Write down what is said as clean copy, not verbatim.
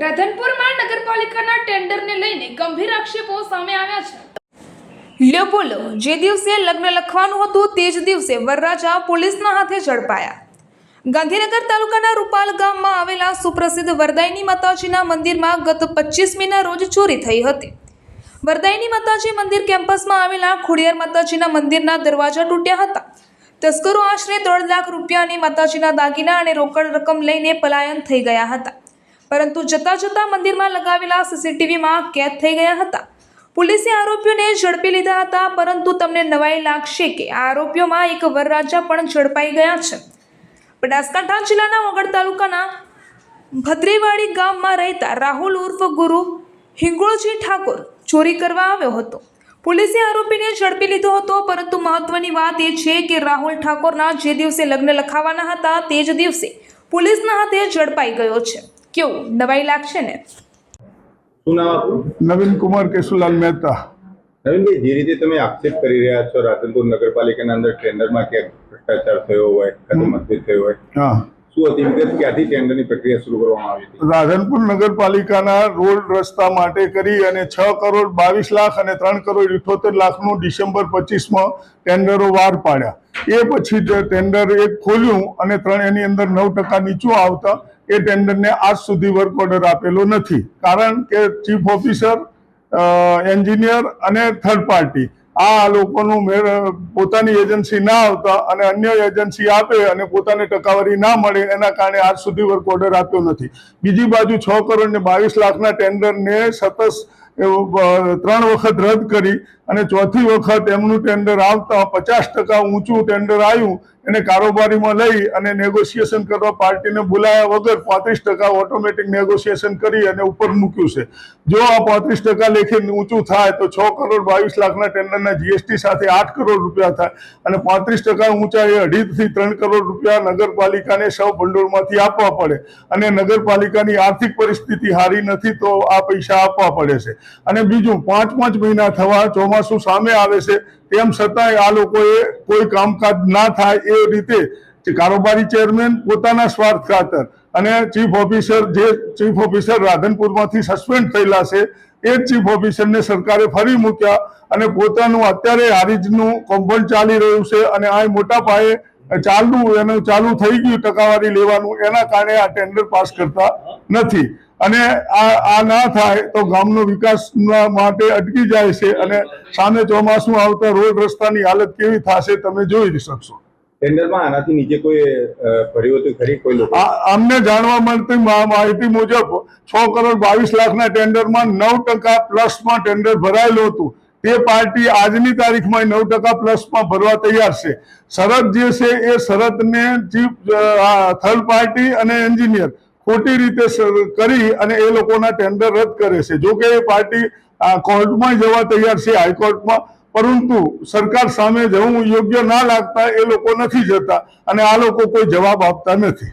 રાધનપુરમાં નગરપાલિકાના ટેન્ડરને લઈને ગંભીર આક્ષેપો સામે આવ્યા છે। લ્યો બોલો, જે દિવસે લગ્ન લખવાનું હતું તે જ દિવસે વરરાજા પોલીસના હાથે ઝડપાયા। ગાંધીનગર તાલુકાના રૂપાલ ગામમાં આવેલા સુપ્રસિદ્ધ વરદાયની માતાજીના મંદિરમાં ગત 25મીના રોજ ચોરી થઈ હતી। વરદાયની માતાજી મંદિર કેમ્પસમાં આવેલા ખોડિયાર માતાજીના મંદિરના દરવાજા તૂટ્યા હતા। તસ્કરો આશરે 3 લાખ રૂપિયાની માતાજીના દાગીના અને રોકડ રકમ લઈને પલાયન થઈ ગયા હતા, પરંતુ જતા જતા મંદિરમાં લગાવેલા સીસીટીવીમાં કેદ થઈ ગયા હતા। પોલીસે આરોપીઓને ઝડપી લીધા હતા, પરંતુ તમને નવાઈ લાગશે કે આ આરોપીઓમાં એક વરરાજા પણ ઝડપાઈ ગયા છે। બનાસકાંઠા જિલ્લાના વગડ તાલુકાના ભદ્રેવાડી ગામમાં રહેતા રાહુલ ઉર્ફ ગુરુ હિંગોળજી ઠાકોર ચોરી કરવા આવ્યો હતો। પોલીસે આરોપીને ઝડપી લીધો હતો, પરંતુ મહત્વની વાત એ છે કે રાહુલ ઠાકોરના જે દિવસે લગ્ન લખાવાના હતા તે જ દિવસે પોલીસના હાથે ઝડપાઈ ગયો છે। કેવું નવાઈ લાગશે ને? શું નામ આપનું? નવીન કુમાર કેશુલાલ મહેતા। નવીનભાઈ, જે રીતે તમે આક્ષેપ કરી રહ્યા છો રાધનપુર નગરપાલિકાના અંદર ટેન્ડરમાં ક્યાંક ભ્રષ્ટાચાર થયો હોય, કાં મતભેદ થયો હોય, શું હતી વિગત? ક્યાંથી ટેન્ડરની પ્રક્રિયા શરૂ કરવામાં આવી હતી? રાધનપુર નગરપાલિકાના રોડ રસ્તા માટે કરી અને 6 કરોડ 22 લાખ અને 3 કરોડ 78 લાખનું ડિસેમ્બર 25માં ટેન્ડરો વાર પાડ્યા। એ પછી ટેન્ડર એક ખોલ્યું અને એની અંદર 9% નીચું આવતા એ ટેન્ડરને આજ સુધી વર્ક ઓર્ડર આપેલો નથી, કારણ કે ચીફ ઓફિસર, એન્જિનિયર અને થર્ડ પાર્ટી આ લોકોનું પોતાની એજન્સી ના આવતા અને અન્ય એજન્સી આપે અને પોતાને ટકાવારી ના મળે, એના કારણે આજ સુધી વર્ક ઓર્ડર આપ્યો નથી। બીજી બાજુ 6 કરોડ ને 22 લાખના ટેન્ડરને સતત 3 વખત રદ કરી અને ચોથી વખત એમનું ટેન્ડર આવતા 50% ઊંચું ટેન્ડર આવ્યું એને કારોબારીમાં લઈ અને નેગોશિએશન કરવા પાર્ટીને બોલાયા વગર 35% ઓટોમેટિક નેગોશિએશન કરી અને ઉપર મૂક્યું છે। જો આ 35% લેખે ઊંચું થાય તો 6 કરોડ 22 લાખના ટેન્ડરના જીએસટી સાથે 8 કરોડ રૂપિયા થાય અને 35% ઊંચા એ 2.5 થી 3 કરોડ રૂપિયા નગરપાલિકાને સૌ ભંડોળમાંથી આપવા પડે અને નગરપાલિકાની આર્થિક પરિસ્થિતિ સારી નથી તો આ પૈસા આપવા પડે છે। અને બીજું 5 મહિના થવા ચોમાસું સામે આવે છે, તેમ છતાંય આ લોકોએ કોઈ કામકાજ ના થાય એ રીતે કારોબારી ચેરમેન પોતાના સ્વાર્થ ખાતર અને ચીફ ઓફિસર રાધનપુરમાંથી સસ્પેન્ડ થયેલા છે એ જ ચીફ ઓફિસરને સરકારે ફરી મૂક્યા અને પોતાનું અત્યારે હારીજનું કોમ્પાઉન્ડ ચાલી રહ્યું છે અને આ મોટા પાયે ચાલુ થઈ ગયું ટકાવારી લેવાનું, એના કારણે આ ટેન્ડર પાસ કરતા નથી અને આ ના થાય તો ગામનો વિકાસ માટે અટકી જાય છે અને સામે ચોમાસું આવતા રોડ રસ્તાની હાલત કેવી થશે તમે જોઈ શકશો। ટેન્ડરમાં આનાથી નીચે કોઈ ભર્યું હતું ખરી? કોઈ લોકો અમને જાણવા મળતી માહિતી મુજબ 6 કરોડ 22 લાખના ટેન્ડરમાં 9% પ્લસમાં ટેન્ડર ભરાયેલું હતું। તે પાર્ટી આજની તારીખમાં 9% પ્લસમાં ભરવા તૈયાર છે। શરત જે છે એ શરતને થર્ડ પાર્ટી અને એન્જિનિયર ખોટી રીતે કરી અને એ લોકોના ટેન્ડર રદ કરે છે। જો કે એ પાર્ટી કોર્ટમાં જવા તૈયાર છે, હાઈકોર્ટમાં, પરંતુ સરકાર સામે જવું યોગ્ય ના લાગતા એ લોકો નથી જતા અને આ લોકો કોઈ જવાબ આપતા નથી।